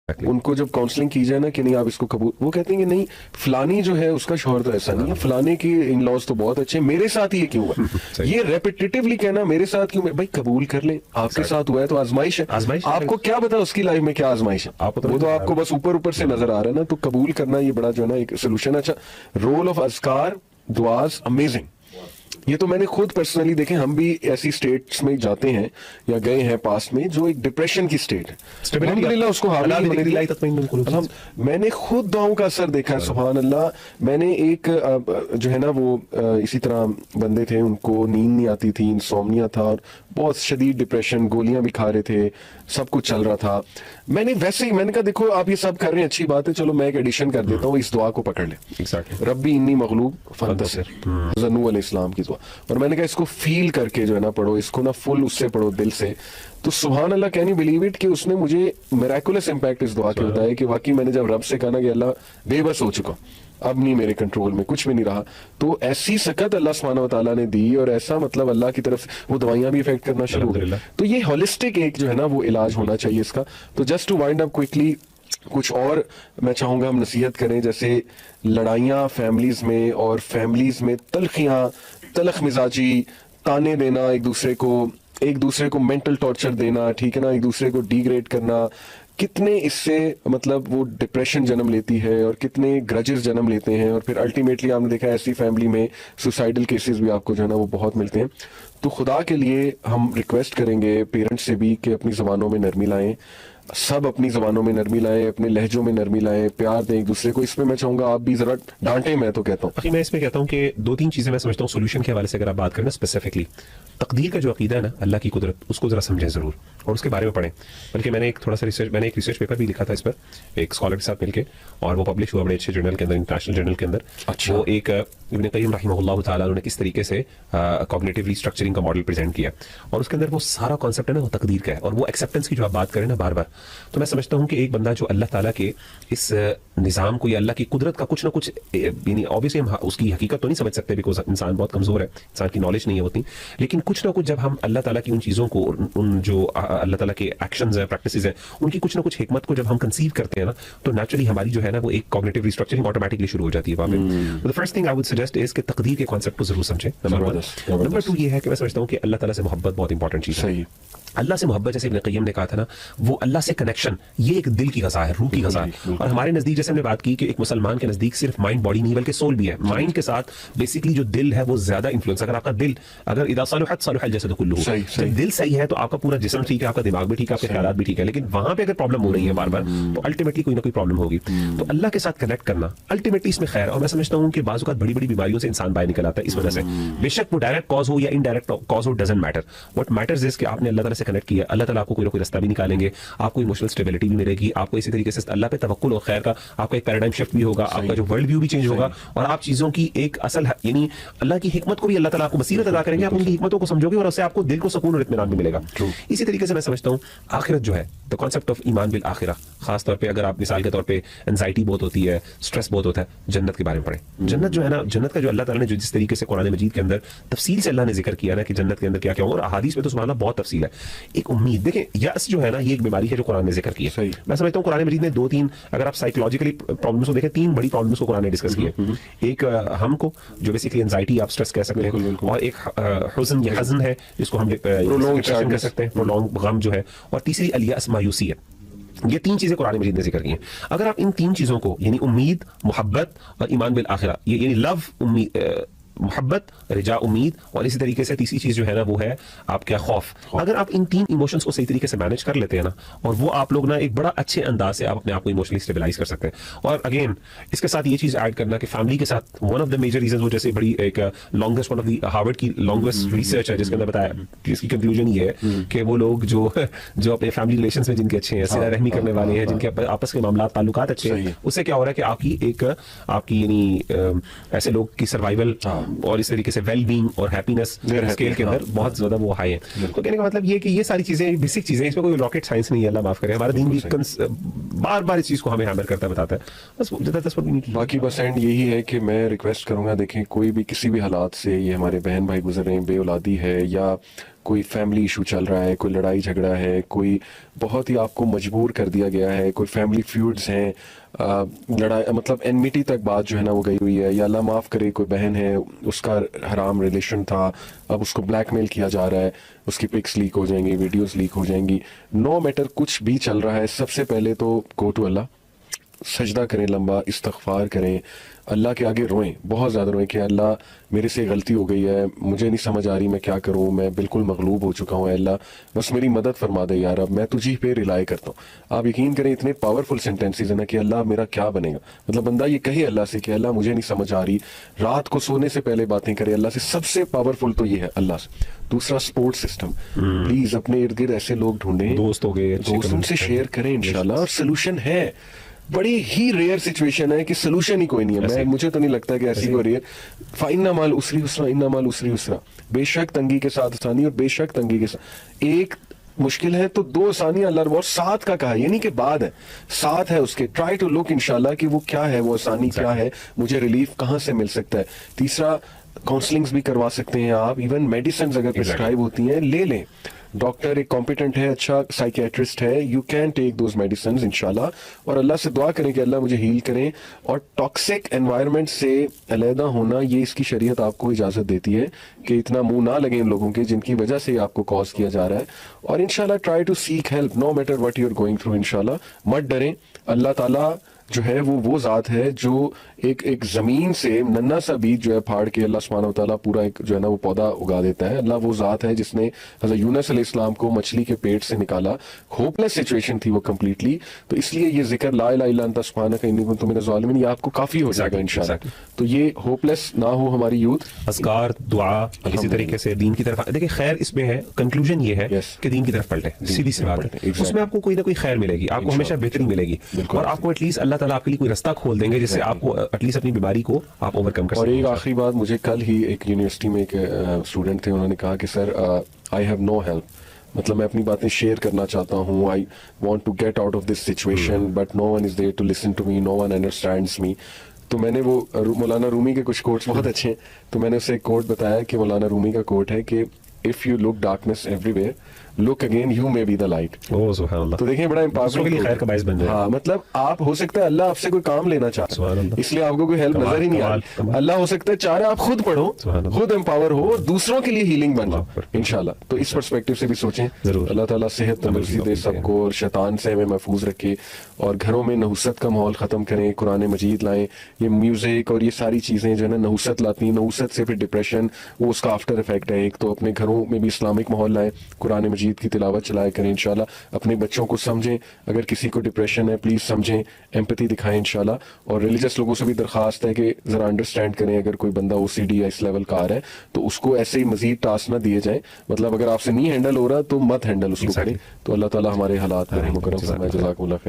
उनको जब काउंसलिंग की जाए ना कि नहीं आप इसको कबूल, वो कहते हैं कि नहीं फलानी जो है उसका शौहर तो ऐसा नहीं है, फलाने की इन लॉज तो बहुत अच्छे, मेरे साथ ही ये क्यों हुआ? ये रेपिटेटिवली कहना मेरे साथ क्यों, भाई कबूल कर ले, आपके साथ हुआ है तो आजमाइश है, आपको क्या पता उसकी लाइफ में क्या आजमाइश है, वो तो आपको बस ऊपर ऊपर से नजर आ रहा है ना, तो कबूल करना ये बड़ा जो है ना एक सोल्यूशन। अच्छा, रोल ऑफ अज़कार दुआस अमेजिंग, ये तो मैंने खुद पर्सनली देखे, हम भी ऐसी स्टेट्स में जाते हैं या गए हैं पास्ट में जो एक डिप्रेशन की स्टेट है, अल्हम्दुलिल्लाह उसको हावी, मैंने खुद दुआओं का असर देखा है, सुभान अल्लाह। मैंने एक जो है ना वो इसी तरह बंदे थे, उनको नींद नहीं आती थी, इंसोम्निया था और बहुत शदीद डिप्रेशन, गोलियां भी खा रहे थे, सब कुछ चल रहा था। मैंने वैसे ही मैंने कहा देखो आप ये सब कर रहे हैं अच्छी बात है, चलो मैं एक एडिशन कर देता हूँ, इस दुआ को पकड़ ले, रब्बी इन्नी मगलूब फंतसिर, हज़रत नूह अलैहिस्सलाम की दुआ, और मैंने कहा इसको फील करके जो है ना पढ़ो, इसको ना फुल उससे पढ़ो दिल से, तो सुभान अल्लाह कैन यू बिलीव इट कि उसने मुझे मिरेकुलस इंपैक्ट इस दुआ के होता है कि वाकई मैंने जब रब से कहा ना कि अल्लाह बेबस हो चुका, अब नहीं मेरे कंट्रोल में, कुछ भी नहीं रहा, तो ऐसी सकत अल्लाह सुब्हानहू व तआला ने दी, और ऐसा मतलब अल्लाह की तरफ से वो दवाइयां भी इफेक्ट करना शुरू हो गई। तो ये होलिस्टिक एक जो है ना वो इलाज होना चाहिए इसका। तो just to wind up quickly, कुछ और मैं चाहूंगा हम नसीहत करें, जैसे लड़ाइयाँ फैमिलीज में, और फैमिलीज में तलखियाँ, तलख मिजाजी, ताने देना एक दूसरे को मेंटल टॉर्चर देना, ठीक है ना, एक दूसरे को डिग्रेड करना, कितने इससे मतलब वो डिप्रेशन जन्म लेती है और कितने ग्रजेस जन्म लेते हैं, और फिर अल्टीमेटली आपने देखा ऐसी फैमिली में सुसाइडल केसेस भी आपको जो है ना वो बहुत मिलते हैं। तो खुदा के लिए हम रिक्वेस्ट करेंगे पेरेंट्स से भी कि अपनी ज़बानों में नरमी लाएं, सब अपनी ज़बानों में नरमी लाएं, अपने लहजों में नरमी लाएं, प्यार दें एक दूसरे को। इसमें मैं चाहूंगा आप भी जरा डांटे, मैं तो कहता हूँ, मैं इसमें कहता हूँ कि दो तीन चीजें मैं समझता हूँ सोल्यूशन के हवाले से अगर आप बात करें स्पेसिफिकली, तकदीर का जो अकीदा है ना, अल्लाह की कुदरत, उसको जरा समझें जरूर और उसके बारे में पढ़ें। बल्कि मैंने एक रिसर्च पेपर भी लिखा था इस पर एक स्कॉलर के साथ मिलकर, और वो पब्लिश हुआ बड़े अच्छे जर्नल के अंदर, इंटरनेशनल जर्नल के अंदर। अच्छा। वो एक इब्न क़य्यिम रहमहुल्लाह तआला ने किस तरीके से कॉग्निटिवली स्ट्रक्चरिंग का मॉडल प्रेजेंट किया, और उसके अंदर वो सारा कॉन्सेप्ट है ना वो तकदीर का है, और वो एक्सेप्टेंस की जो आप बात करें ना बार बार, तो मैं समझता हूँ कि एक बंदा जो अल्लाह ताला के इस निज़ाम को या अल्लाह की कुदरत का कुछ ना कुछ, यानी ऑब्वियसली हम उसकी हकीकत तो नहीं समझ सकते बिकॉज इंसान बहुत कमजोर है, इंसान की नॉलेज नहीं है होती, लेकिन कुछ ना कुछ जब हम अल्लाह ताला की उन चीज़ों को, उन जो अल्लाह ताला के एक्शंस हैं, प्रैक्टिसेस हैं, उनकी कुछ ना कुछ हिकमत को जब हम कंसीव करते हैं ना, तो नेचुरली हमारी जो है ना वो एक कॉग्निटिव रिस्ट्रक्चरिंग ऑटोमेटिकली शुरू हो जाती है वहाँ पे। The first thing I would suggest is कि तकदीर के कॉन्सेप्ट को जरूर समझें, नंबर 1। नंबर 2 ये है कि मैं समझता हूँ कि अल्लाह ताला से मोहब्बत बहुत इंपॉर्टेंट चीज़ है। अल्लाह से मोहब्बत, जैसे इब्न क़य्यिम ने कहा था ना, वो अल्लाह से कनेक्शन, ये एक दिल की ग़ज़ा है, रूह की ग़ज़ा है। और हमारे नज़दीक जैसे हमने बात की कि एक मुसलमान के नज़दीक सिर्फ माइंड बॉडी नहीं बल्कि सोल भी है। माइंड के साथ बेसिकली जो दिल है वो ज़्यादा इन्फ्लुएंस, अगर आपका दिल अगर इज़ा सलुहत सलुहल जसद कुल्लुहु, जब दिल सही है तो आपका पूरा जिस्म ठीक है, आपका दिमाग भी ठीक है, आपके ख्यालात भी ठीक है, लेकिन वहाँ पे अगर प्रॉब्लम हो रही है बार बार, तो अल्टीमेटली कोई ना कोई प्रॉब्लम होगी। तो अल्लाह के साथ कनेक्ट करना अल्टीमेटली इसमें खैर, और मैं समझता हूँ कि बाज़ औक़ात बड़ी बड़ी बीमारियों से इंसान बाहर निकल आता है इस वजह से, बेशक वो डायरेक्ट कॉज हो या इनडायरेक्ट कॉज हो, doesn't matter. What matters is कि आपने अल्लाह ताला से कनेक्ट किया, अल्लाह ताला आपको कोई ना कोई रास्ता भी निकालेंगे, आपको इमोशनल स्टेबिलिटी भी मिलेगी, आपको इसी तरीके से अल्लाह पे तवक्कुल और खैर का आपका एक पैराडाइम शिफ्ट भी होगा, आपका जो वर्ल्ड व्यू भी चेंज होगा, और आप चीज़ों की एक असल यानी अल्लाह की हिकमत को भी अल्लाह ताला आपको बसीरत अदा करेंगे, आप उनकी हिकमतों को समझोगे और उससे आपको दिल को सुकून और इत्मीनान भी मिलेगा। इसी तरीके से मैं समझता हूँ आखिरत जो है, द कॉन्सेप्ट ऑफ ईमान बिल आखिरा, खास तौर पे अगर आप मिसाल के तौर पे एंजाइटी बहुत होती है, स्ट्रेस बहुत होता है, जन्नत के बारे में पढ़ें। जन्नत जो है ना, जन्नत का जो अल्लाह ताला ने जो जिस तरीके से कुरान मजीद के अंदर तफसील से अल्लाह ने जिक्र किया ना कि जन्नत के अंदर क्या क्या होगा, और अहादीस में तो सुभान अल्लाह बहुत तफसील है। एक उम्मीद, देखें यस जो है ना ये एक बीमारी है जो कुरान ने जिक्र की है। मैं समझता हूँ कुरान मजीद ने 2-3, अगर आप साइकोलॉजिकली प्रॉब्लम्स को देखें, 3 बड़ी प्रॉब्लम्स को कुरान ने डिस्कस किया। एक हमको जो बेसिकली एंजाइटी आप स्ट्रेस कह सकते हैं, और एक हुज़्न या हज़न है जिसको हम डिप्रेशन कह सकते हैं, प्रोलॉन्ग गम जो है, और तीसरी अलियास मायूसी है। ये 3 चीजें कुरान मजीद ने जिक्र की हैं। अगर आप इन 3 चीजों को यानी उम्मीद, मोहब्बत और ईमान बिल आखिरा, ये यानी लव, मोहब्बत, रिजा, उम्मीद, और इसी तरीके से तीसरी चीज जो है ना वो है आपका खौफ, अगर आप इन 3 इमोशंस को सही तरीके से मैनेज कर लेते हैं ना, और वो आप लोग ना एक बड़ा अच्छे अंदाज से आप अपने आप को इमोशनली स्टेबलाइज कर सकते हैं। और अगेन इसके साथ ये चीज ऐड करना कि फैमिली के साथ one of the major reason, वो जैसे बड़ी एक longest, one of the Harvard की लॉन्गेस्ट रिसर्च है जिसके अंदर बताया, जिसकी कंक्लूजन ये है कि वो लोग जो अपने फैमिली रिलेशंस में जिनके अच्छे हैं, सिला रहमी करने वाले हैं, जिनके आपस के मामला ताल्लुकात अच्छे हैं, उससे क्या हो रहा है कि आपकी यानी ऐसे लोग की सर्वाइवल اور اس طریقے سے ویل بینگ اور ہیپینس اسکیل کے اندر بہت زیادہ وہ ہائی ہے. تو کہنے کا مطلب یہ کہ یہ ساری چیزیں بیسک چیزیں, اس میں کوئی راکٹ سائنس نہیں ہے, اللہ معاف کرے. ہمارا دین بھی بار بار اس چیز کو ہمیں ہیمر کرتا بتاتا ہے. بس باقی بس اینڈ یہی ہے کہ میں ریکویسٹ کروں گا, دیکھیں کوئی بھی کسی بھی حالات سے, یہ ہمارے بہن بھائی گزر رہے ہیں, بے اولادی ہے, یا کوئی فیملی ایشو چل رہا ہے, کوئی لڑائی جھگڑا ہے, کوئی بہت ہی آپ کو مجبور کر دیا گیا ہے, کوئی فیملی فیوڈز ہیں, لڑائی مطلب انمیٹی تک بات جو ہے نا وہ گئی ہوئی ہے, یا اللہ معاف کرے کوئی بہن ہے اس کا حرام ریلیشن تھا, اب اس کو بلیک میل کیا جا رہا ہے, اس کی پکس لیک ہو جائیں گی, ویڈیوز لیک ہو جائیں گی, نو میٹر کچھ بھی چل رہا ہے, سب سے پہلے تو گو ٹو اللہ, سجدہ کریں لمبا, استغفار کریں, اللہ کے آگے روئیں, بہت زیادہ روئیں کہ اللہ میرے سے غلطی ہو گئی ہے, مجھے نہیں سمجھ آ رہی میں کیا کروں, میں بالکل مغلوب ہو چکا ہوں, اللہ بس میری مدد فرما دے یار, اب میں تجھی پہ ریلائی کرتا ہوں. آپ یقین کریں اتنے پاورفل سینٹینسز ہیں نا کہ اللہ میرا کیا بنے گا, مطلب بندہ یہ کہے اللہ سے کہ اللہ مجھے نہیں سمجھ آ رہی, رات کو سونے سے پہلے باتیں کرے اللہ سے, سب سے پاورفل تو یہ ہے اللہ سے. دوسرا سپورٹ سسٹم, پلیز اپنے ارد گرد ایسے لوگ ڈھونڈیں, دوست ہو گئے, دوستوں سے شیئر کریں انشاءاللہ, اور سلوشن ہے. بڑی ہی ریئر سچویشن ہے کہ سلوشن ہی کوئی نہیں ہے, مجھے تو نہیں لگتا کہ ایسی کوئی ریئر. فَإِنَّ مَعَ الْعُسْرِ يُسْرًا إِنَّ مَعَ الْعُسْرِ يُسْرًا, بے شک تنگی کے ساتھ آسانی, اور بے شک تنگی کے ساتھ ایک مشکل ہے تو دو آسانیاں اللہ نے ساتھ کا کہا, یعنی کہ بعد ہے, ساتھ ہے اس کے. ٹرائی ٹو لک انشاءاللہ کہ وہ کیا ہے, وہ آسانی کیا ہے, مجھے ریلیف کہاں سے مل سکتا ہے. تیسرا کاؤنسلنگز بھی کروا سکتے ہیں آپ, ایون میڈیسنز اگر پرسکرائب ہوتی ہیں لے لیں, ڈاکٹر ایک کمپیٹنٹ ہے, اچھا سائیکیٹرسٹ ہے, you can take those medicines انشاءاللہ, اور اللہ سے دعا کریں کہ اللہ مجھے ہیل کریں. اور ٹاکسک انوائرمنٹ سے علیحدہ ہونا, یہ اس کی شریعت آپ کو اجازت دیتی ہے کہ اتنا منہ نہ لگے ان لوگوں کے جن کی وجہ سے آپ کو کاز کیا جا رہا ہے. اور انشاءاللہ try to seek help no matter what you are going through, انشاءاللہ مت ڈریں. اللہ تعالیٰ جو ہے وہ ذات ہے جو ایک زمین سے ننا سا بیج جو ہے پھاڑ کے اللہ سبحانہ و تعالیٰ پورا ایک جو ہے نا وہ پودا اگا دیتا ہے. اللہ وہ ذات ہے جس نے حضرت یونس علیہ السلام کو مچھلی کے پیٹ سے نکالا, ہوپ لیس سچویشن تھی وہ کمپلیٹلی, تو اس لیے یہ ذکر لا الہ الا انت سبحانک انی کنت من الظالمین یہ آپ کو کافی ہو جائے گا انشاءاللہ. تو یہ ہوپ لیس نہ ہو ہماری یوتھ, اذکار, دعا, اسی طریقے سے دین کی طرف. دیکھیں خیر اس میں ہے, کنکلوژن یہ ہے کہ دین کی طرف پلٹیں, سیدھی سی بات ہے, اس میں آپ کو کوئی نہ کوئی خیر ملے گی, آپ کو ہمیشہ بہتری ملے گی, اور آپ کو ایٹ لیسٹ اللہ تعالیٰ آپ کے لیے کوئی رستہ کھول دیں گے جس سے آپ کو ایٹ لیسٹ اپنی بیماری کو آپ اوور کم کر سکیں. اور ایک آخری بات, مجھے کل ہی ایک یونیورسٹی میں ایک اسٹوڈنٹ تھے, انہوں نے کہا کہ سر آئی ہیو نو ہیلپ, مطلب میں اپنی باتیں شیئر کرنا چاہتا ہوں, I want to get out of this situation but no one is there to listen to me, no one understands me. تو میں نے وہ مولانا رومی کے کچھ کوٹس بہت اچھے ہیں, تو میں نے اسے ایک کوٹ بتایا کہ مولانا رومی کا کوٹ ہے کہ if you look darkness everywhere look again you may be the light. تو دیکھیں بڑا امپارٹنٹ خیر کا باعث بن جائے. ہاں مطلب آپ ہو سکتا ہے اللہ آپ سے کوئی کام لینا چاہتا ہے, اس لیے آپ کو کوئی ہیلپ نظر ہی نہیں آ رہی, اللہ ہو سکتا ہے چاہ رہے آپ خود پڑھو, خود امپاور ہو, اور دوسروں کے لیے ہیلنگ بن جاؤ انشاءاللہ. تو اس پرسپیکٹو سے بھی سوچیں. اللہ تعالیٰ صحت تندرستی دے سب کو, اور شیطان سے ہمیں محفوظ رکھے, اور گھروں میں نحوست کا ماحول ختم کریں, قرآن مجید لائیں. یہ میوزک اور یہ ساری چیزیں جو ہے نا نحوست لاتی ہیں, نحوست سے پھر ڈپریشن, وہ اس کا آفٹر افیکٹ ہے ایک. تو اپنے گھروں میں بھی اسلامک ماحول لائیں, قرآن مجید کی تلاوت چلائیں کریں انشاءاللہ. اپنے بچوں کو سمجھیں, اگر کسی کو ڈپریشن ہے پلیز سمجھیں, ایمپتھی دکھائیں انشاءاللہ. اور ریلیجس لوگوں سے بھی درخواست ہے کہ ذرا انڈرسٹینڈ کریں, اگر کوئی بندہ او سی ڈی یا اس لیول کا آ رہا ہے تو اس کو ایسے ہی مزید ٹاسک نہ دیے جائیں, مطلب اگر آپ سے نہیں ہینڈل ہو رہا تو مت ہینڈل اس کو کریں. تو اللہ تعالیٰ ہمارے حالات پر رحم و کرم فرمائے. جزاکم اللہ خیر.